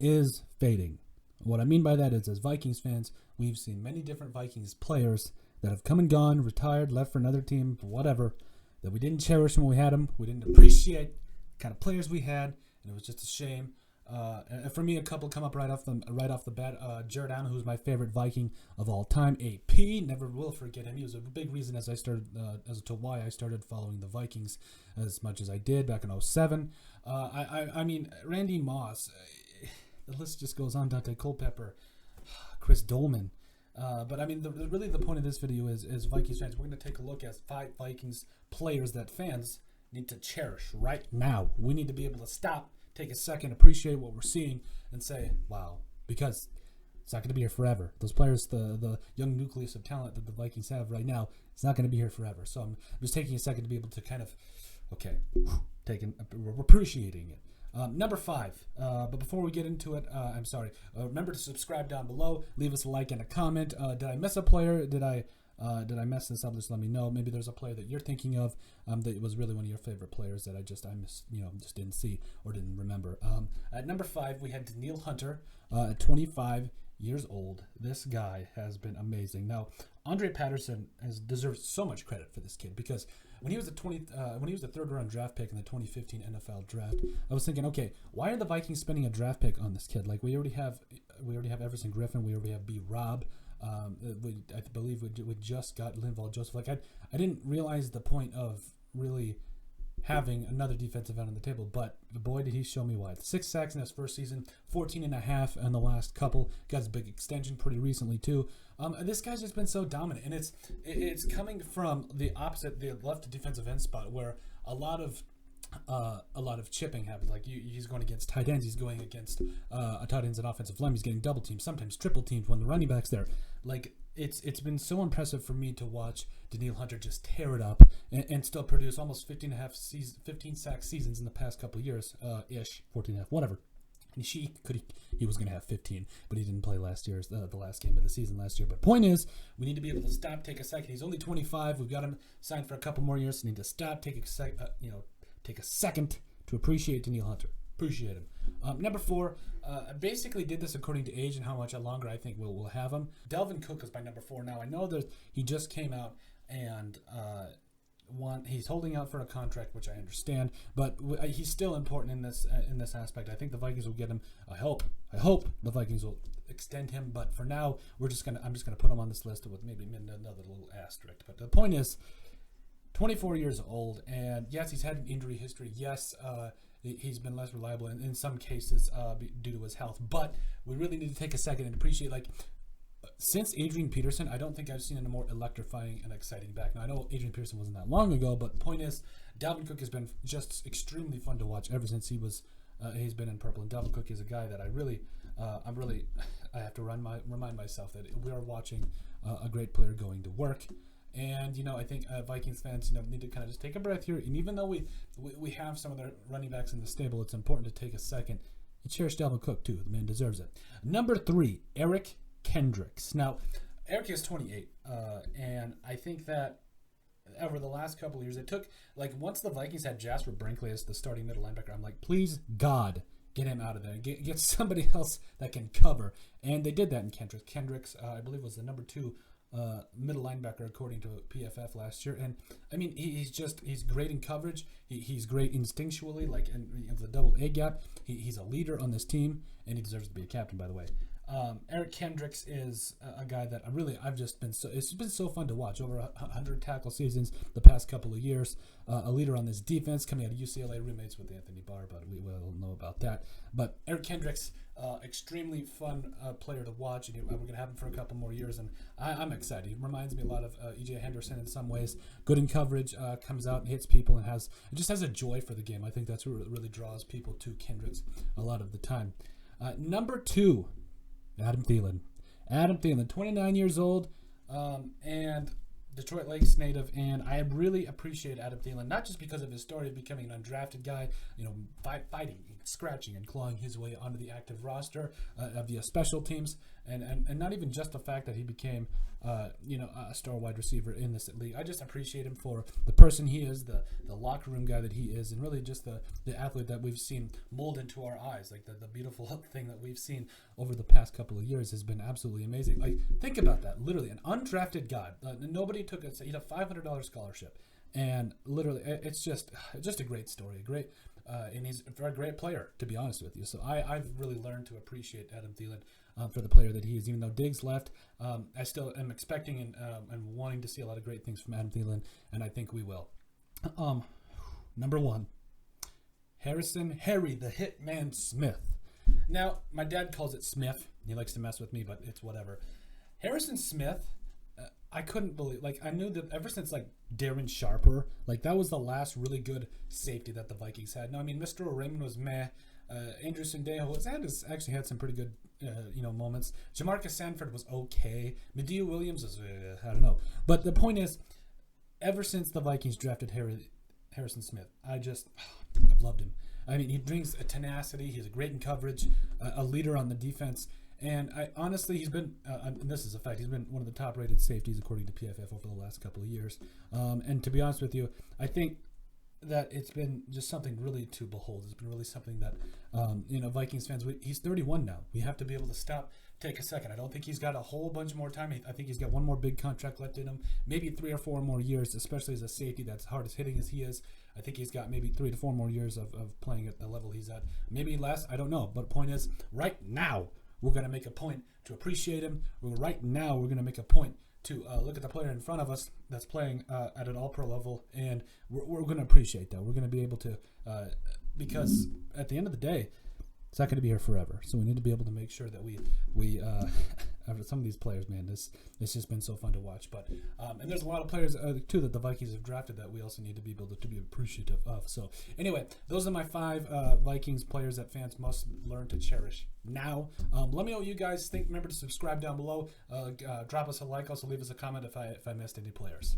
is fading. What I mean by that is, as Vikings fans, we've seen many different Vikings players that have come and gone, retired, left for another team, whatever, that we didn't cherish when we had them. We didn't appreciate the kind of players we had, and it was just a shame. And for me, a couple come up right off the bat. Jared Allen, who's my favorite Viking of all time. AP, never will forget him. He was a big reason as to why I started following the Vikings as much as I did back in 2007. I mean, Randy Moss. The list just goes on. Dante Culpepper, Chris Dolman. But I mean, really the point of this video is Vikings fans. We're going to take a look at 5 Vikings players that fans need to cherish right now. We need to be able to stop, take a second, appreciate what we're seeing, and say, wow, because it's not going to be here forever. Those players, the young nucleus of talent that the Vikings have right now, it's not going to be here forever. So I'm just taking a second to be able to kind of, we're appreciating it. Number 5, but before we get into it, I'm sorry. Remember to subscribe down below. Leave us a like and a comment. Did I miss a player? Did I mess this up? Just let me know. Maybe there's a player that you're thinking of that was really one of your favorite players that I just didn't see or didn't remember. At number 5, we had Danielle Hunter, at 25 years old. This guy has been amazing. Now, Andre Patterson deserves so much credit for this kid, because when he was the 3rd round draft pick in the 2015 NFL draft, I was thinking, okay, why are the Vikings spending a draft pick on this kid? Like, we already have Everson Griffin, we already have B. Rob. I believe we just got Linval Joseph. Like, I didn't realize the point of really having another defensive end on the table, but boy, did he show me why. 6 sacks in his first season, 14.5 in the last couple. Got his big extension pretty recently too. This guy's just been so dominant, and it's coming from the opposite, the left defensive end spot, where a lot of chipping happens. Like, he's going against tight ends, he's going against tight ends and offensive line. He's getting double teamed, sometimes triple teamed when the running back's there. Like, it's been so impressive for me to watch Danielle Hunter just tear it up and still produce almost 15 sack seasons in the past couple of years, 14.5, whatever. And he was going to have 15, but he didn't play last year's the last game of the season last year. But point is, we need to be able to stop, take a second. He's only 25. We've got him signed for a couple more years. So we need to stop, take a second to appreciate Danielle Hunter. Appreciate him. Number 4, I basically did this according to age and how much longer I think we'll have him. Dalvin Cook is my number 4. Now, I know that he just came out and he's holding out for a contract, which I understand, but he's still important in this aspect. I think the Vikings will get him. I hope the Vikings will extend him, but for now, I'm just gonna put him on this list with maybe another little asterisk. But the point is, 24 years old, and yes, he's had an injury history. Yes, he's been less reliable in some cases due to his health. But we really need to take a second and appreciate, like, since Adrian Peterson, I don't think I've seen a more electrifying and exciting back. Now, I know Adrian Peterson wasn't that long ago, but the point is, Dalvin Cook has been just extremely fun to watch ever since he's been in purple. And Dalvin Cook is a guy that I have to remind myself that we are watching a great player going to work. And, I think Vikings fans, need to kind of just take a breath here. And even though we have some of their running backs in the stable, it's important to take a second and cherish Dalvin Cook, too. The man deserves it. Number 3, Eric Kendricks. Now, Eric is 28, and I think that over the last couple of years, it took, like, once the Vikings had Jasper Brinkley as the starting middle linebacker, I'm like, please, God, get him out of there. Get somebody else that can cover. And they did that in Kendricks. Kendricks, I believe, was the number 2 middle linebacker according to PFF last year. And I mean, he's great in coverage. He's great instinctually, like in the double A gap. He's a leader on this team, and he deserves to be a captain, by the way. Eric Kendricks is a guy that it's been so fun to watch. Over 100 tackle seasons the past couple of years. A leader on this defense, coming out of UCLA, roommates with Anthony Barr, but we will know about that. But Eric Kendricks, extremely fun player to watch, and we're going to have him for a couple more years, and I'm excited. He reminds me a lot of E.J. Henderson in some ways. Good in coverage, comes out and hits people, and just has a joy for the game. I think that's what really draws people to Kendricks a lot of the time. Number 2, Adam Thielen. Adam Thielen, 29 years old, and Detroit Lakes native, and I really appreciate Adam Thielen, not just because of his story of becoming an undrafted guy, fighting, scratching, and clawing his way onto the active roster via special teams, and not even just the fact that he became a star wide receiver in this league. I just appreciate him for the person he is, the locker room guy that he is, and really just the athlete that we've seen mold into our eyes. Like the beautiful thing that we've seen over the past couple of years has been absolutely amazing. Like, think about that. Literally, an undrafted guy. Nobody took it. He had a $500 scholarship. And literally, it's just a great story, and he's a very great player, to be honest with you. So I've really learned to appreciate Adam Thielen for the player that he is. Even though Diggs left, I still am expecting and wanting to see a lot of great things from Adam Thielen, and I think we will. Number 1, Harry the Hitman Smith. Now, my dad calls it Smith. He likes to mess with me, but it's whatever. Harrison Smith. I couldn't believe, I knew that ever since, Darren Sharper, that was the last really good safety that the Vikings had. Now, I mean, Mr. Raymond was meh. Andrew Sendejo actually had some pretty good, moments. Jamarcus Sanford was okay. Medea Williams was, I don't know. But the point is, ever since the Vikings drafted Harrison Smith, I've loved him. I mean, he brings a tenacity. He's great in coverage, a leader on the defense. And honestly, he's been, and this is a fact, he's been one of the top-rated safeties according to PFF over the last couple of years. And to be honest with you, I think that it's been just something really to behold. It's been really something that, Vikings fans, he's 31 now. We have to be able to stop, take a second. I don't think he's got a whole bunch more time. I think he's got one more big contract left in him, maybe 3 or 4 more years, especially as a safety that's hard as hitting as he is. I think he's got maybe 3 to 4 more years of playing at the level he's at. Maybe less, I don't know. But the point is, right now, we're going to make a point to appreciate him. Right now, we're going to make a point to look at the player in front of us that's playing at an all-pro level, and we're going to appreciate that. We're going to be able to, because at the end of the day, it's not going to be here forever. So we need to be able to make sure that we some of these players, man, it's just been so fun to watch. But and there's a lot of players too that the Vikings have drafted that we also need to be able to be appreciative of. So anyway, those are my 5 Vikings players that fans must learn to cherish now. Let me know what you guys think. Remember to subscribe down below. Drop us a like. Also leave us a comment if I missed any players.